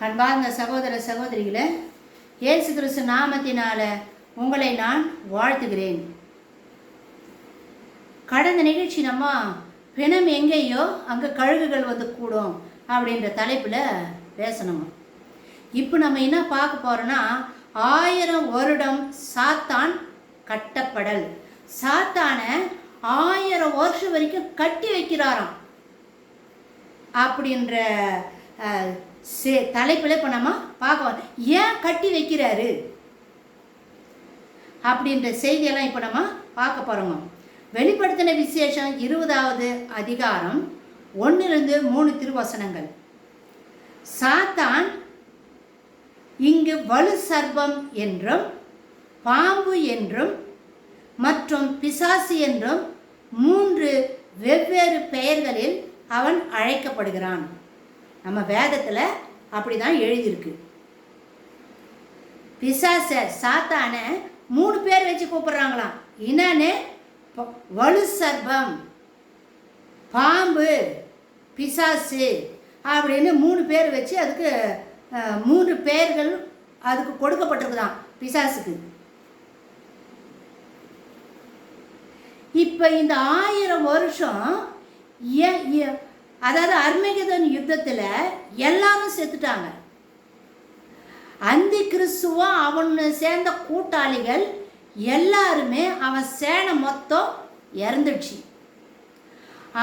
அன்பார்ந்த சகோதர சகோதரிகளே, இயேசு கிறிஸ்து நாமத்தினால உங்களை நான் வாழ்த்துகிறேன். கடந்த நிகழ்ச்சி நம்ம பிணம் எங்கேயோ அங்கே கழுகுகள் வந்து கூடும் அப்படின்ற தலைப்பில் பேசணும். இப்போ நம்ம என்ன பார்க்க போகிறோன்னா 1000 வருடம் சாத்தான் கட்டப்படல். சாத்தானை 1000 வருஷம் வரைக்கும் கட்டி வைக்கிறாராம் அப்படின்ற தலைப்பில் இப்போ நம்ம பார்க்க. ஏன் கட்டி வைக்கிறாரு அப்படின்ற செய்தியெல்லாம் இப்போ நம்ம பார்க்க போகிறோங்க. வெளிப்படுத்தின விசேஷம் 20வது அதிகாரம் 1-3 திருவசனங்கள். சாத்தான் இங்கு வலு சர்ப்பம் என்றும் பாம்பு என்றும் மற்றும் பிசாசு என்றும் 3 வெவ்வேறு பெயர்களில் அவன் அழைக்கப்படுகிறான். நம்ம வேதத்தில் அப்படி தான் எழுதியிருக்கு. பிசாச சாத்தான 3 பேர் வச்சு கூப்பிடுறாங்களாம். என்னன்னு? வலு சர்ப்பம், பாம்பு, பிசாசு அப்படின்னு 3 பேர் வச்சு அதுக்கு 3 பெயர்கள் அதுக்கு கொடுக்கப்பட்டிருக்குதான் பிசாசுக்கு. இப்போ இந்த 1000 வருஷம் அதாவது அர்மகெதோன் யுத்தத்தில் எல்லாரும் செத்துட்டாங்க. அந்தி கிறிஸ்துவும் அவனை சேர்ந்த கூட்டாளிகள் எல்லாருமே அவன் சேனை மொத்தம் இறந்துடுச்சு.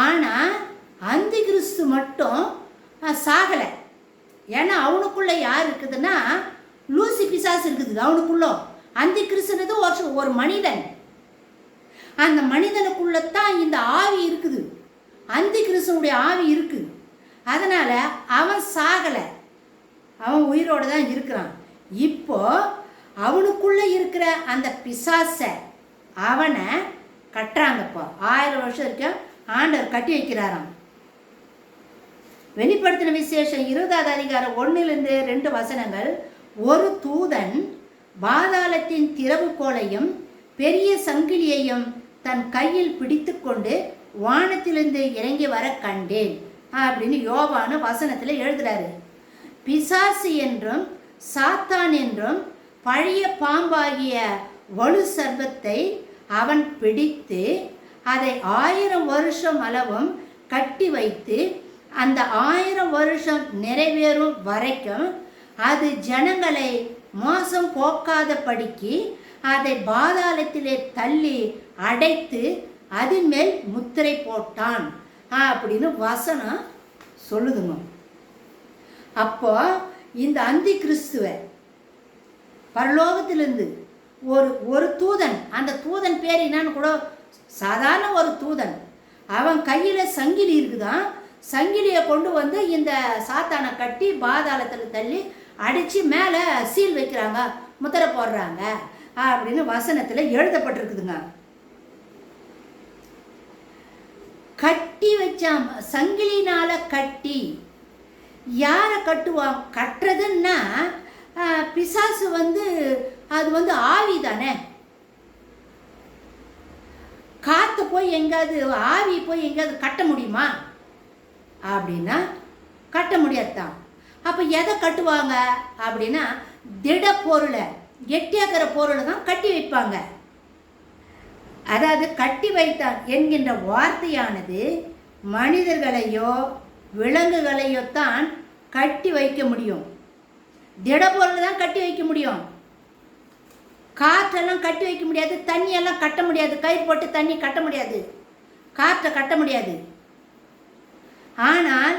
ஆனால் அந்தி கிறிஸ்து மட்டும் சாகலை. ஏன்னா அவனுக்குள்ளே யார் இருக்குதுன்னா லூசி பிசாசு இருக்குது அவனுக்குள்ள. அந்தி கிறிஸ்துன்றது ஒரு மனிதன். அந்த மனிதனுக்குள்ளத்தான் இந்த ஆவி இருக்குது, அந்தி கிறிஸ்துனுடைய ஆவி இருக்குது. அதனால் அவன் சாகலை, அவன் உயிரோடு தான் இருக்கிறான். இப்போ அவனுக்குள்ளே இருக்கிற அந்த பிசாசை அவனை கட்டுறாங்கப்பா. 1000 வருஷம் இருக்க ஆண்டவர் கட்டி வைக்கிறாராம். வெளிப்படுத்தின விசேஷம் 20வது அதிகாரம் 1-2 வசனங்கள். ஒரு தூதன் பாதாளத்தின் திறவுகோலையும் பெரிய சங்கிலியையும் தன் கையில் பிடித்து கொண்டு வானத்திலிருந்து இறங்கி வர கண்டேன் அப்படின்னு யோவான வசனத்தில் எழுதுறாரு. பிசாசு என்றும் சாத்தான் என்றும் பழைய பாம்பாகிய வலு சர்ப்பத்தை அவன் பிடித்து அதை 1000 வருஷம் அளவும் கட்டி வைத்து அந்த 1000 வருஷம் நிறைவேறும் வரைக்கும் அது ஜனங்களை மோசம் போக்காதபடிக்கு அதை பாதாளத்திலே தள்ளி அடைத்து அதன் மேல் முத்திரை போட்டான் அப்படின்னு வசனம் சொல்லுதுங்க. அப்போ இந்த அந்தி கிறிஸ்துவை பரலோகத்திலிருந்து ஒரு தூதன், அந்த தூதன் பேர் என்னன்னு கூட சாதாரண ஒரு தூதன், அவன் கையில் சங்கிலி இருக்குதான். சங்கிலியை கொண்டு வந்து இந்த சாத்தானை கட்டி பாதாளத்தில் தள்ளி அடித்து மேலே சீல் வைக்கிறாங்க, முத்திரை போடுறாங்க அப்படின்னு வசனத்தில் எழுதப்பட்டிருக்குதுங்க. கட்டி வச்சான், சங்கிலினால கட்டி. யாரை கட்டுவான்? கட்டுறதுன்னா பிசாசு அது ஆவி தானே. காற்று போய் எங்காவது, ஆவி போய் எங்காவது கட்ட முடியுமா அப்படின்னா கட்ட முடியாதுதான். அப்போ எதை கட்டுவாங்க அப்படின்னா திட பொருளை, கெட்டியாக்கிற பொருளை தான் கட்டி வைப்பாங்க. அதாவது கட்டி வைத்தான் என்கின்ற வார்த்தையானது மனிதர்களையோ விலங்குகளையோ தான் கட்டி வைக்க முடியும். திடப்பொருள் தான் கட்டி வைக்க முடியும். காற்றெல்லாம் கட்டி வைக்க முடியாது, தண்ணியெல்லாம் கட்ட முடியாது, கயிறு போட்டு தண்ணி கட்ட முடியாது, காற்றை கட்ட முடியாது. ஆனால்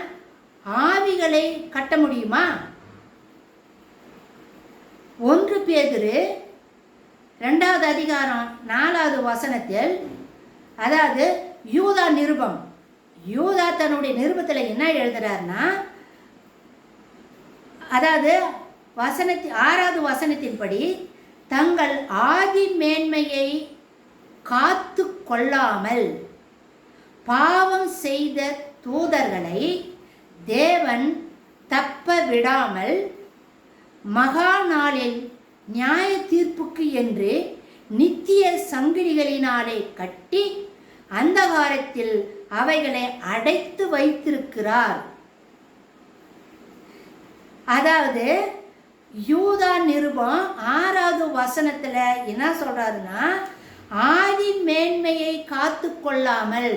ஆவிகளை கட்ட முடியுமா? 1 பேதுரு 2வது அதிகாரம் 4வது வசனத்தில், அதாவது யூதா நிருபம், யூதா தன்னுடைய நிருபத்தில் என்ன எழுதுறாருன்னா, அதாவது 6வது வசனத்தின்படி தங்கள் ஆதி மேன்மையை காத்து கொள்ளாமல் பாவம் செய்த தூதர்களை தேவன் தப்ப விடாமல் மகா நாளில் நியாய தீர்ப்புக்கு என்று நித்திய சங்கிலிகளினாலே கட்டி அந்தகாரத்தில் அவைகளை அடைத்து வைத்திருக்கிறார். அதாவது யூதா நிருபம் 6வது வசனத்தில் என்ன சொல்றாருன்னா, ஆதி மேன்மையை காத்து கொள்ளாமல்,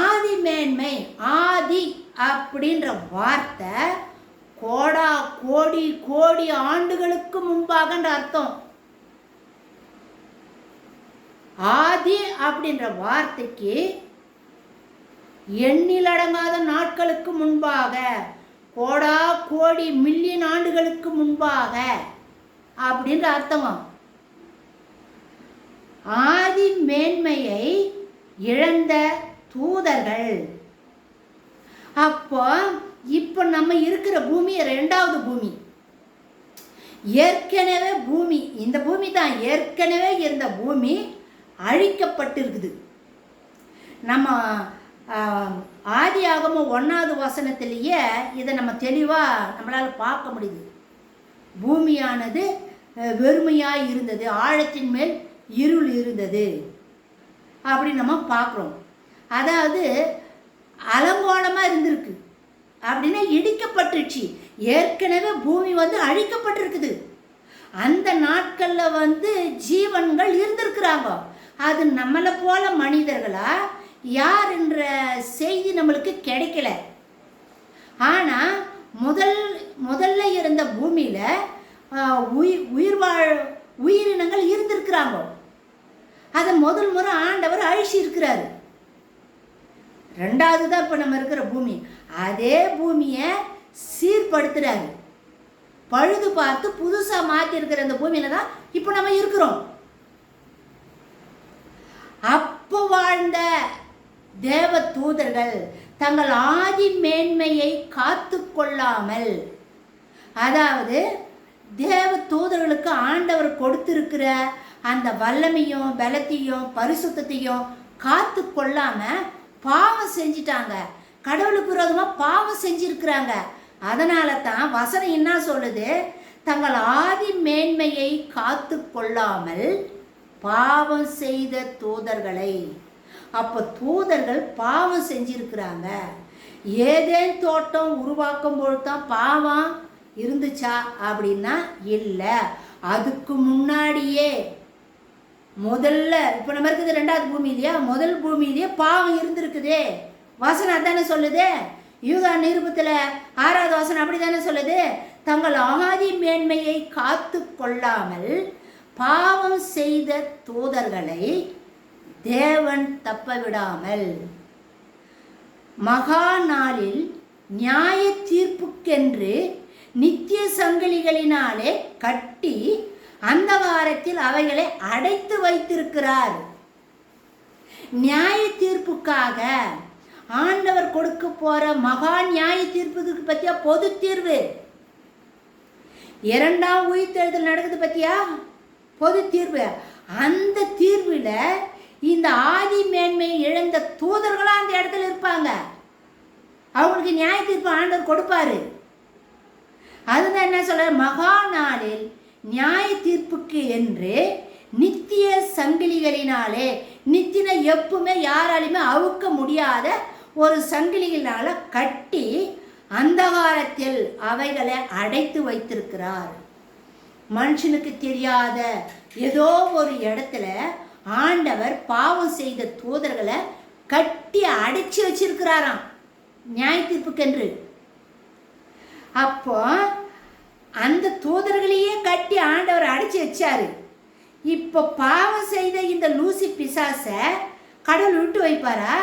ஆதி மேன்மை, ஆதி அப்படின்ற வார்த்தை கோடா கோடி கோடி ஆண்டுகளுக்கு முன்பாகன்ற அர்த்தம். ஆதி அப்படின்ற வார்த்தைக்கு எண்ணிலடங்காத நாட்களுக்கு முன்பாக, கோடா கோடி மில்லியன் ஆண்டுகளுக்கு முன்பாக அப்படின்ற அர்த்தம். ஆதி மேன்மையை இழந்த தூதர்கள். அப்போ இப்போ நம்ம இருக்கிற பூமி 2வது பூமி. ஏற்கனவே பூமி, இந்த பூமி தான் ஏற்கனவே இருந்த பூமி அழிக்கப்பட்டிருக்குது. நம்ம ஆதியாகமம் 1வது வசனத்திலேயே இதை நம்ம தெளிவாக நம்மளால் பார்க்க முடியுது. பூமியானது வெறுமையாக இருந்தது, ஆழத்தின் மேல் இருள் இருந்தது அப்படி நம்ம பார்க்குறோம். அதாவது அலங்கோலமாக இருந்திருக்கு அப்படின்னா இடிக்கப்பட்டுருச்சு. ஏற்கனவே பூமி அழிக்கப்பட்டிருக்குது. அந்த நாட்களில் ஜீவன்கள் இருந்திருக்கிறாங்க. அது நம்மளை போல மனிதர்களா யார் என்ற செய்தி நம்மளுக்கு கிடைக்கல. ஆனால் முதல்ல இருந்த பூமியில் உயிரினங்கள் இருந்திருக்கிறாங்க. அதை முதல் முறை ஆண்டவர் அழிச்சு இருக்கிறாரு. 2வது தான் இப்போ நம்ம இருக்கிற பூமி. அதே பூமியை சீர்படுத்துறாரு, பழுது பார்த்து புதுசாக மாற்றி இருக்கிற அந்த பூமியில தான் இப்போ நம்ம இருக்கிறோம். அப்போ வாழ்ந்த தேவ தூதர்கள் தங்கள் ஆதி மேன்மையை காத்து கொள்ளாமல், அதாவது தேவ தூதர்களுக்கு ஆண்டவர் கொடுத்திருக்கிற அந்த வல்லமையும் பலத்தையும் பரிசுத்தையும் காத்து கொள்ளாம பாவம் செஞ்சிட்டாங்க. கடவுளுக்கு விரோதமாக பாவம் செஞ்சிருக்கிறாங்க. அதனால தான் வசனம் என்ன சொல்லுது, தங்கள் ஆதி மேன்மையை காத்து கொள்ளாமல் பாவம் செய்த தூதர்களை. அப்போ தூதர்கள் பாவம் செஞ்சிருக்கிறாங்க. ஏதேன் தோட்டம் உருவாக்கும் பொழுது தான் பாவம் இருந்துச்சா அப்படின்னா இல்லை. அதுக்கு முன்னாடியே முதல்ல இப்போ நம்ம இருக்குது 2வது பூமி இல்லையா, முதல் பூமியிலேயே பாவம் இருந்திருக்குதே. வசனம் அதானே சொல்லுது. யூதா நிருபத்தில் 6வது வசனம் அப்படி தானே சொல்லுது. தங்கள் ஆதி மேன்மையை காத்து கொள்ளாமல் பாவம் செய்த தூதர்களை தேவன் தப்ப விடாமல் மகா நாளில் நியாய தீர்ப்புக்கென்று நித்திய சங்கிலிகளினாலே கட்டி அந்தகாரத்தில் அவைகளை அடைத்து வைத்திருக்கிறார். நியாய தீர்ப்புக்காக ஆண்டவர் கொடுக்க போற மகா நியாய தீர்ப்புக்கு பத்தியா பொது தீர்வு. 2ஆம் உயிர்த்தெழுதல் நடக்குது பத்தியா பொது தீர்வு. அந்த தீர்வுல இந்த ஆதி மேன்மையை இழந்த தூதர்களா அந்த இடத்துல இருப்பாங்க. அவங்களுக்கு நியாய தீர்ப்பு ஆண்டவர் கொடுப்பாரு. அதுதான் என்ன சொல்ற, மகா நாளில் நியாய தீர்ப்புக்கு என்று நித்திய சங்கிலிகளினாலே, நித்தின எப்பவுமே யாராலுமே அவுக்க முடியாத ஒரு சங்கிலிகளால கட்டி அந்தகாரத்தில் அவைகளை அடைத்து வைத்திருக்கிறார். மனுஷனுக்கு தெரியாத ஏதோ ஒரு இடத்துல ஆண்டவர் பாவம் செய்த தூதர்களை கட்டி அடைச்சி வச்சிருக்கிறாராம் நியாய தீர்ப்புக்கென்று. அப்போ அந்த தூதர்களையே கட்டி ஆண்டவர் அடைச்சி வச்சாரு. இப்போ பாவம் செய்த இந்த லூசி பிசாச கடவுள் விட்டு வைப்பாரா?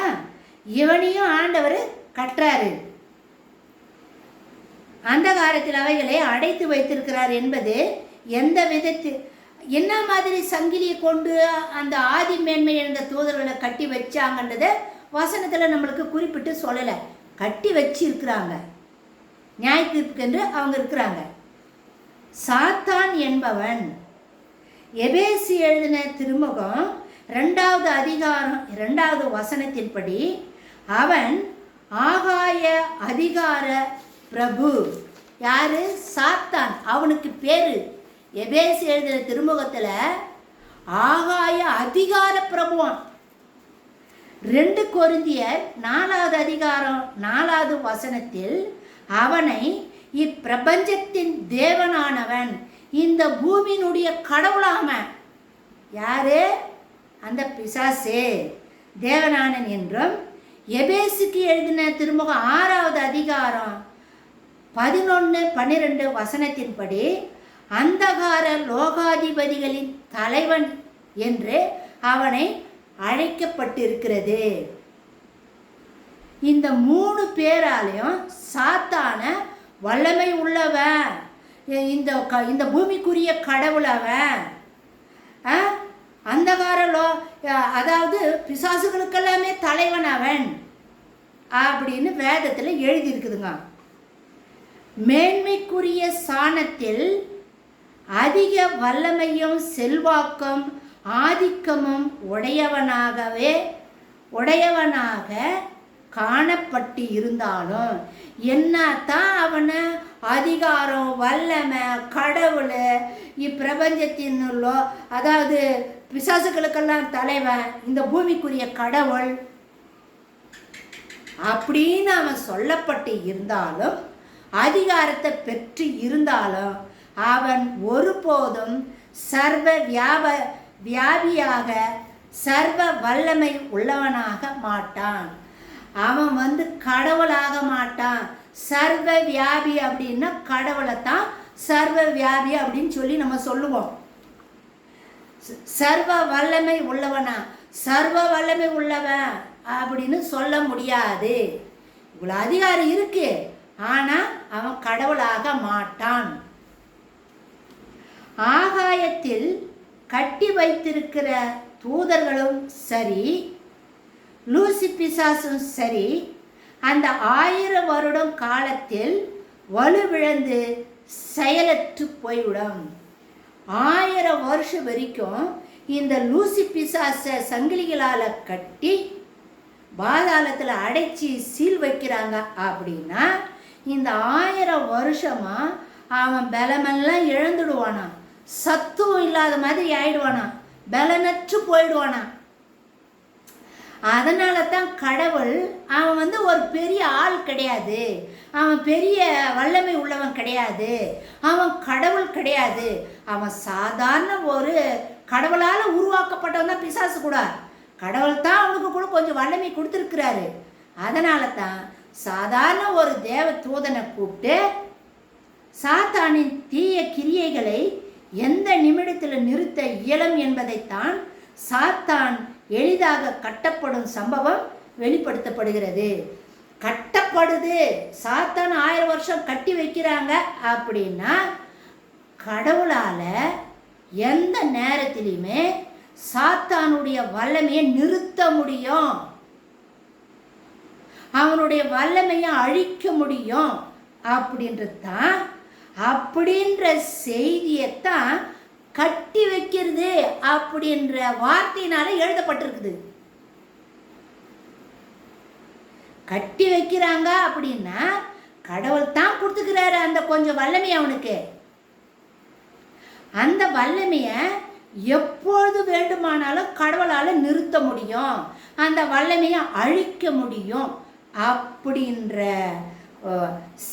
இவனையும் ஆண்டவர் கட்டுறாரு. அந்த காலத்தில் அவைகளை அடைத்து வைத்திருக்கிறார் என்பது எந்த விதத்தில் என்ன மாதிரி சங்கிலியை கொண்டு அந்த ஆதி மேன்மை என்ற தூதர்களை கட்டி வச்சாங்கன்றத வசனத்தில் நம்மளுக்கு குறிப்பிட்டு சொல்லலை. கட்டி வச்சு இருக்கிறாங்க, நியாய தீர்ப்புக்கென்று அவங்க இருக்கிறாங்க. சாத்தான் என்பவன் எபேசி எழுதின திருமுகம் 2வது அதிகாரம் 2வது வசனத்தின்படி அவன் ஆகாய அதிகார பிரபு. யாரு? சாத்தான். அவனுக்கு பேரு எபேசி எழுதின திருமுகத்தில் ஆகாய அதிகார பிரபுவான். 2 கொரிந்தியர் 4வது அதிகாரம் 4வது வசனத்தில் அவனை பிரபஞ்சத்தின் தேவனானவன், இந்த பூமியினுடைய கடவுளாம. யாரு? அந்த பிசாசே தேவனானன் என்றும். எபேசுக்கு எழுதின திருமுகம் 6வது அதிகாரம் 11-12 வசனத்தின்படி அந்தகார லோகாதிபதிகளின் தலைவன் என்று அவனை அழைக்கப்பட்டிருக்கிறது. இந்த 3 பேராலையும் சாத்தான வல்லமை உள்ளவன், இந்த பூமிக்குரிய கடவுள் அவன், அந்தகாரலோ அதாவது பிசாசுகளுக்கெல்லாமே தலைவன் அவன் அப்படின்னு வேதத்தில் எழுதியிருக்குதுங்க. மேன்மைக்குரிய சாணத்தில் அதிக வல்லமையும் செல்வாக்கும் ஆதிக்கமும் உடையவனாக காணப்பட்டு இருந்தாலும் என்னத்தான் அவனை அதிகாரம் வல்லமை கடவுள் இப்பிரபஞ்சத்தின் அதாவது பிசாசுகளுக்கெல்லாம் தலைவன், இந்த பூமிக்குரிய கடவுள் அப்படின்னு அவன் சொல்லப்பட்டு இருந்தாலும், அதிகாரத்தை பெற்று இருந்தாலும் அவன் ஒருபோதும் சர்வ வியாபியாக சர்வ வல்லமை உள்ளவனாக மாட்டான். அவன் கடவுளாக மாட்டான். சர்வ வியாபி அப்படின்னா கடவுளை தான் சர்வ வியாபி அப்படின்னு சொல்லி நம்ம சொல்லுவோம். சர்வ வல்லமை உள்ளவனா, சர்வ வல்லமை உள்ளவன் அப்படின்னு சொல்ல முடியாது. இவ்வளோ அதிகாரம் இருக்கு, ஆனா அவன் கடவுளாக மாட்டான். ஆகாயத்தில் கட்டி வைத்திருக்கிற தூதர்களும் சரி, லூசி பிசாசும் சரி, அந்த 1000 வருடம் காலத்தில் வலுவிழந்து செயலற்று போய்விடும். 1000 வருஷம் வரைக்கும் இந்த லூசி பிசாசை சங்கிலிகளால் கட்டி பாதாளத்தில் அடைச்சி சீல் வைக்கிறாங்க. அப்படின்னா இந்த 1000 வருஷமா அவன் பலமெல்லாம் இழந்துடுவானா, சத்துவம் இல்லாத மாதிரி ஆயிடுவானா, பலனற்று போயிடுவானா. அதனால தான் கடவுள் அவன் ஒரு பெரிய ஆள் கிடையாது, அவன் பெரிய வல்லமை உள்ளவன் கிடையாது, அவன் கடவுள் கிடையாது, அவன் சாதாரண ஒரு கடவுளால் உருவாக்கப்பட்டவன் தான் பிசாசு கூட. கடவுள் தான் அவனுக்கு கூட கொஞ்சம் வல்லமை கொடுத்துருக்கிறாரு. அதனால தான் சாதாரண ஒரு தேவ தூதனை கூப்பிட்டு சாத்தானின் தீய கிரியைகளை எந்த நிமிடத்தில் நிறுத்த இயலும் என்பதைத்தான் சாத்தான் எளிதாக கட்டப்படும் சம்பவம் வெளிப்படுத்தப்படுகிறது. கட்டப்படுது, சாத்தான் 1000 வருஷம் கட்டி வைக்கிறாங்க அப்படின்னா கடவுளால் எந்த நேரத்திலையுமே சாத்தானுடைய வல்லமையை நிறுத்த முடியும், அவனுடைய வல்லமையை அழிக்க முடியும் அப்படின்றது தான். அப்படின்ற செய்தியைத்தான் கட்டி வைக்கிறது அப்படின்ற வார்த்தையினால எழுதப்பட்டிருக்குது. கட்டி வைக்கிறாங்க அப்படின்னா கடவுள் தான் கொடுத்துக்கிறாரு அந்த கொஞ்சம் வல்லமை அவனுக்கு. அந்த வல்லமையை எப்பொழுது வேண்டுமானாலும் கடவுளால் நிறுத்த முடியும், அந்த வல்லமையை அழிக்க முடியும் அப்படின்ற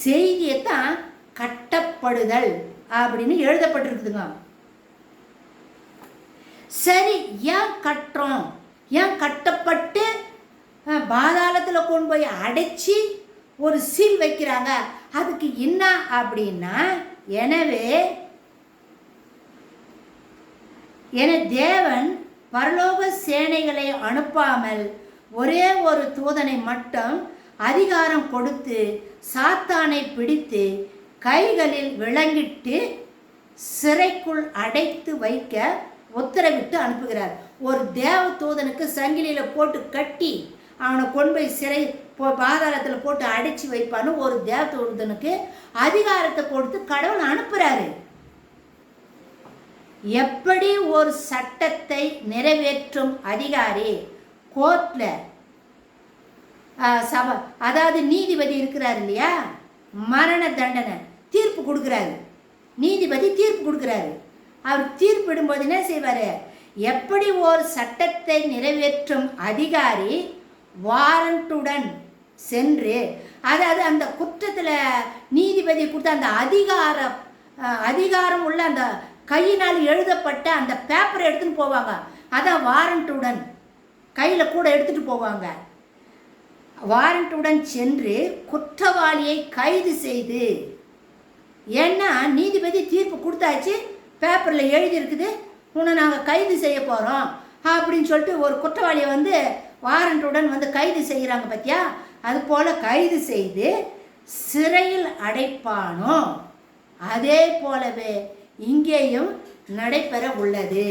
செய்தியை தான் கட்டப்படுதல் அப்படின்னு எழுதப்பட்டிருக்குதுங்க. சரி, ஏன் கட்டுறோம், ஏன் கட்டப்பட்டு பாதாளத்தில் கொண்டு போய் அடைச்சி ஒரு சீல் வைக்கிறாங்க, அதுக்கு என்ன அப்படின்னா, என தேவன் பரலோக சேனைகளை அனுப்பாமல் ஒரே ஒரு தூதனை மட்டும் அதிகாரம் கொடுத்து சாத்தானை பிடித்து கைகளில் விலங்கிட்டு சிறைக்குள் அடைத்து வைக்க உத்தரவிட்டு அனுப்புகிறார். ஒரு தேவ தூதனுக்கு சங்கிலியில் போட்டு கட்டி அவனை கொண்டு போய் சிறை பாதாளத்தில் போட்டு அடைச்சி வைப்பான்னு ஒரு தேவ தூதனுக்கு அதிகாரத்தை கொடுத்து கடவுள் அனுப்புகிறாரு. எப்படி ஒரு சட்டத்தை நிறைவேற்றும் அதிகாரி கோர்ட்டில் அதாவது நீதிபதி இருக்கிறார் இல்லையா, மரண தண்டனை தீர்ப்பு கொடுக்குறாரு, நீதிபதி தீர்ப்பு கொடுக்குறாரு. அவர் தீர்ப்பிடும்போது என்ன செய்வார், எப்படி ஒரு சட்டத்தை நிறைவேற்றும் அதிகாரி வாரண்ட்டுடன் சென்று அதாவது அந்த குற்றத்தில் நீதிபதி கொடுத்த அந்த அதிகாரம் உள்ள அந்த கையினால் எழுதப்பட்ட அந்த பேப்பரை எடுத்துன்னு போவாங்க. அதான் வாரண்ட்டுடன் கையில் கூட எடுத்துகிட்டு போவாங்க. வாரண்ட்டுடன் சென்று குற்றவாளியை கைது செய்து, ஏன்னா நீதிபதி தீர்ப்பு கொடுத்தாச்சு, பேப்பரில் எழுதியிருக்குது, உன்னை நாங்கள் கைது செய்ய போகிறோம் அப்படின்னு சொல்லிட்டு ஒரு குற்றவாளியை வந்து வாரண்ட்டுடன் வந்து கைது செய்கிறாங்க பார்த்தியா. அது போல் கைது செய்து சிறையில் அடைப்பானோ அதே போலவே இங்கேயும் நடைபெற உள்ளது.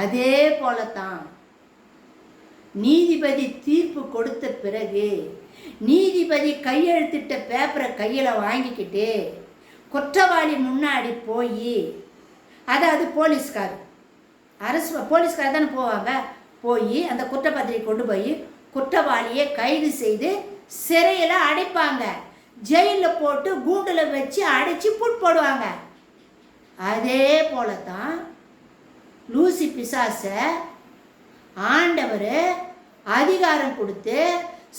அதே போலத்தான் நீதிபதி தீர்ப்பு கொடுத்த பிறகு நீதிபதி கையெழுத்திட்ட பேப்பரை கையில் வாங்கிக்கிட்டு குற்றவாளி முன்னாடி போய், அதாவது போலீஸ்கார் தானே போவாங்க, போய் அந்த குற்றப்பத்திரிகை கொண்டு போய் குற்றவாளியை கைது செய்து சிறையில் அடைப்பாங்க. ஜெயிலில் போட்டு கூண்டில் வச்சு அடைச்சி போடுவாங்க. அதே போல தான் லூசி பிசாசை ஆண்டவர் அதிகாரம் கொடுத்து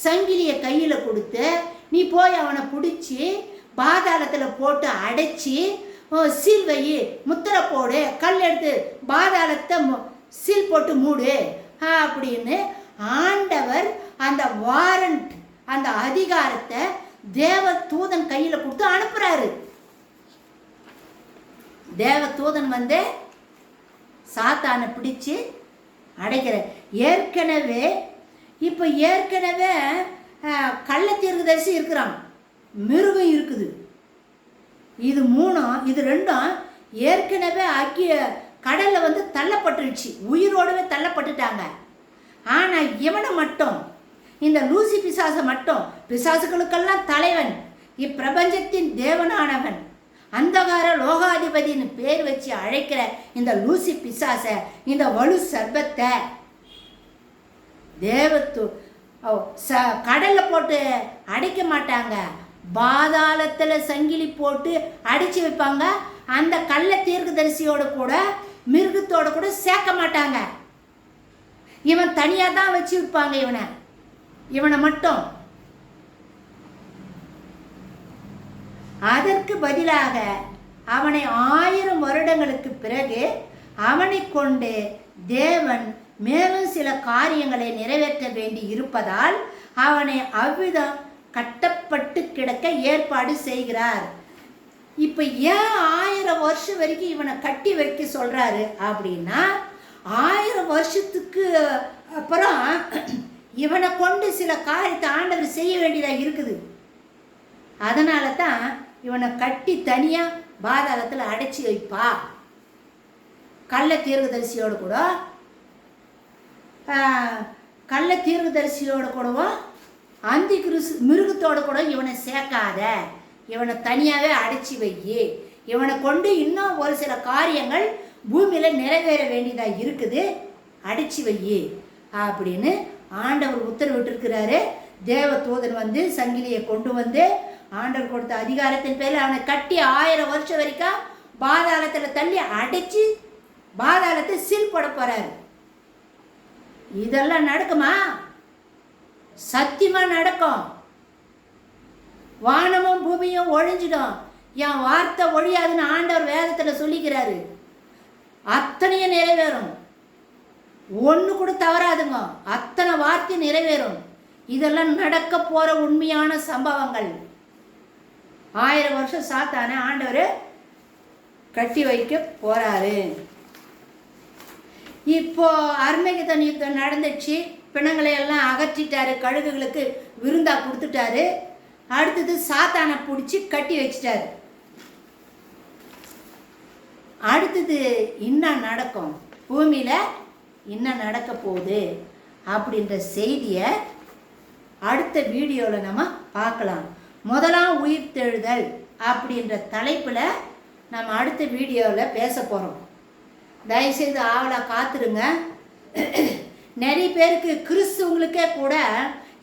சங்கிலியை கையில் கொடுத்து, நீ போய் அவனை பிடிச்சி பாதாளத்தில் போட்டு அடைச்சி சீல் வை, முத்திரை போடு, கல் எடுத்து பாதாளத்தை சீல் போட்டு மூடு அப்படின்னு ஆண்டவர் அந்த வாரண்ட், அந்த அதிகாரத்தை தேவ தூதன் கையில் கொடுத்து அனுப்புறாரு. தேவ தூதன் வந்து சாத்தானை பிடிச்சு அடைக்கிற. ஏற்கனவே கள்ள தீர்க்கதரிசி இருக்கிறான், மிருகம் இருக்குது. இது மூணும், இது ரெண்டும் ஏற்கனவே கடலில் வந்து தள்ளப்பட்டுருச்சு, உயிரோடவே தள்ளப்பட்டுட்டாங்க. ஆனால் இவனை மட்டும், இந்த லூசி பிசாசை மட்டும், பிசாசுகளுக்கெல்லாம் தலைவன், இப்பிரபஞ்சத்தின் தேவனானவன், அந்தகார லோகாதிபதினு பேர் வச்சு அழைக்கிற இந்த லூசி பிசாசை, இந்த வலு சர்பத்தை கடலில் போட்டு அடைக்க மாட்டாங்க, பாதாளத்தில் சங்கிலி போட்டு அடிச்சு வைப்பாங்க. அந்த கள்ள தீர்க்கதரிசியோட கூட மிருகத்தோட கூட சேர்க்க மாட்டாங்க. இவன் தனியாக தான் வச்சு வைப்பாங்க. இவனை மட்டும். அதற்கு பதிலாக அவனை 1000 வருடங்களுக்கு பிறகு அவனை கொண்டு தேவன் மேலும் சில காரியங்களை நிறைவேற்ற வேண்டி இருப்பதால் அவனை அவ்விதம் கட்டப்பட்டு கிடக்க ஏற்பாடு செய்கிறார். இப்போ ஏன் 1000 வருஷம் வரைக்கும் இவனை கட்டி வைக்க சொல்றாரு அப்படின்னா, 1000 வருஷத்துக்கு அப்புறம் இவனை கொண்டு சில காரியத்தை ஆண்டவர் செய்ய வேண்டியதாக இருக்குது. அதனால தான் இவனை கட்டி தனியாக பாதாளத்தில் அடைச்சி வைப்பா. கள்ள தீர்க்கதரிசியோடு கூடவும் அந்தி மிருகத்தோடு கூட இவனை சேர்க்காத, இவனை தனியாகவே அடைச்சி வை, இவனை கொண்டு இன்னும் ஒரு சில காரியங்கள் பூமியில் நிறைவேற வேண்டியதாக இருக்குது, அடைச்சி வை அப்படின்னு ஆண்டவர் உத்தரவிட்டிருக்கிறாரு. தேவ தூதன் வந்து சங்கிலியை கொண்டு வந்து ஆண்டவர் கொடுத்த அதிகாரத்தின் பேரில் அவனை கட்டி 1000 வருஷம் வரைக்கும் பாதாளத்தில் தள்ளி அடைச்சி பாதாளத்தை சீல் போட போறாரு. இதெல்லாம் நடக்குமா? சத்தியமா நடக்கும். வானமும் பூமியும் ஒழிஞ்சிடும், என் வார்த்தை ஒழியாதுன்னு ஆண்டவர் வேதத்தில் சொல்லிக்கிறாரு. அத்தனையும் நிறைவேறும், ஒன்று கூட தவறாதுங்க, அத்தனை வார்த்தை நிறைவேறும். இதெல்லாம் நடக்க போற உண்மையான சம்பவங்கள். 1000 வருஷம் சாத்தான ஆண்டவர் கட்டி வைக்க போறாரு. இப்போ அர்மகெதோன் யுத்தம் நடந்துச்சு, பிணங்களை எல்லாம் அகற்றிட்டாரு, கழுகுகளுக்கு விருந்தா கொடுத்துட்டாரு. அடுத்தது சாத்தானை பிடிச்சி கட்டி வச்சிட்டாரு. அடுத்தது இன்னும் நடக்கும், பூமியில் இன்னும் நடக்க போகுது அப்படின்ற செய்தியை அடுத்த வீடியோவில் நம்ம பார்க்கலாம். முதலாம் உயிர்த்தெழுதல் அப்படின்ற தலைப்பில் நம்ம அடுத்த வீடியோவில் பேச போகிறோம். தயவுசெய்து ஆவலாக காத்துருங்க. நிறைய பேருக்கு கிறிஸ்துவங்களுக்கே கூட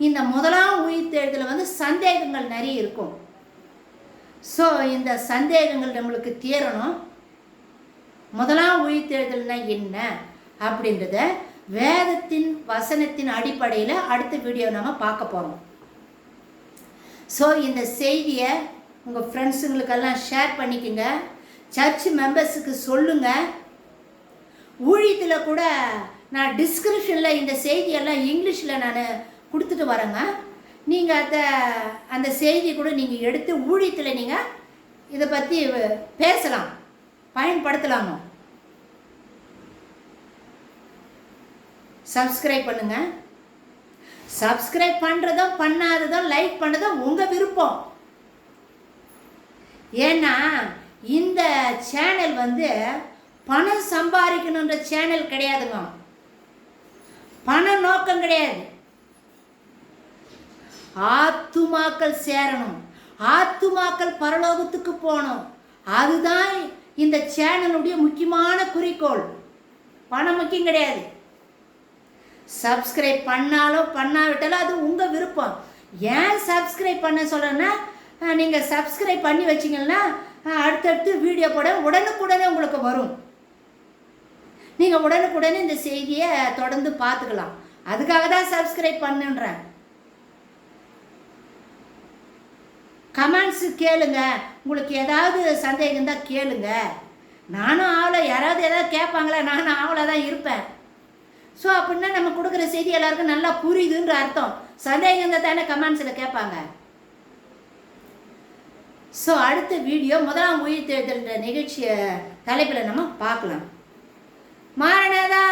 இந்த முதலாம் உயிர்த்தெழுதலில் வந்து சந்தேகங்கள் நிறைய இருக்கும். ஸோ இந்த சந்தேகங்கள் நம்மளுக்கு தீரணும். முதலாம் உயிர்த்தெழுதல்னா என்ன அப்படின்றத வேதத்தின் வசனத்தின் அடிப்படையில் அடுத்த வீடியோ நம்ம பார்க்க போகிறோம். ஸோ இந்த செய்தியை உங்கள் ஃப்ரெண்ட்ஸுங்களுக்கெல்லாம் ஷேர் பண்ணிக்கோங்க. சர்ச் மெம்பர்ஸுக்கு சொல்லுங்கள். ஊழியத்தில் கூட நான் டிஸ்கிரிப்ஷனில் இந்த செய்தியெல்லாம் இங்கிலீஷில் நான் கொடுத்துட்டு வரேங்க. நீங்கள் அந்த செய்தி கூட நீங்கள் எடுத்து ஊழியத்தில் நீங்கள் இதை பற்றி பேசலாம், பயன்படுத்தலாமோ. சப்ஸ்கிரைப் பண்ணுங்கள். சப்ஸ்கிரைப் பண்ணுறதும் பண்ணாததும் லைக் பண்ணுறதும் உங்கள் விருப்பம். ஏன்னா இந்த சேனல் வந்து பணம் சம்பாதிக்கணுன்ற சேனல் கிடையாதுங்க. பண நோக்கம் கிடையாது. ஆத்துமாக்கள் சேரணும், ஆத்துமாக்கள் பரலோகத்துக்கு போகணும். அதுதான் இந்த சேனலுடைய முக்கியமான குறிக்கோள். பணம் முக்கியம் கிடையாது. சப்ஸ்கிரைப் பண்ணாலும் பண்ணாவிட்டாலும் அது உங்கள் விருப்பம். ஏன் சப்ஸ்கிரைப் பண்ண சொல்கிறேன்னா, நீங்கள் சப்ஸ்கிரைப் பண்ணி வச்சிங்கன்னா அடுத்தடுத்து வீடியோ போட உடனுக்குடனே உங்களுக்கு வரும். நீங்கள் உடனுக்குடனே இந்த செய்தியை தொடர்ந்து பார்த்துக்கலாம். அதுக்காக தான் சப்ஸ்கிரைப் பண்ணுன்றேன். கமெண்ட்ஸு கேளுங்க. உங்களுக்கு ஏதாவது சந்தேகம் தான் கேளுங்க. நானும் ஆவலை, யாராவது ஏதாவது கேட்பாங்களா, நானும் ஆவலை தான் இருப்பேன். ஸோ அப்படின்னா நம்ம கொடுக்குற செய்தி எல்லாருக்கும் நல்லா புரியுதுன்ற அர்த்தம். சந்தேகம் தான் தானே கமெண்ட்ஸில் கேட்பாங்க. ஸோ அடுத்த வீடியோ முதலாம் உயிர் தேர்தல் நிகழ்ச்சியை தலைப்பில் நம்ம பார்க்கலாம். மாரணதா.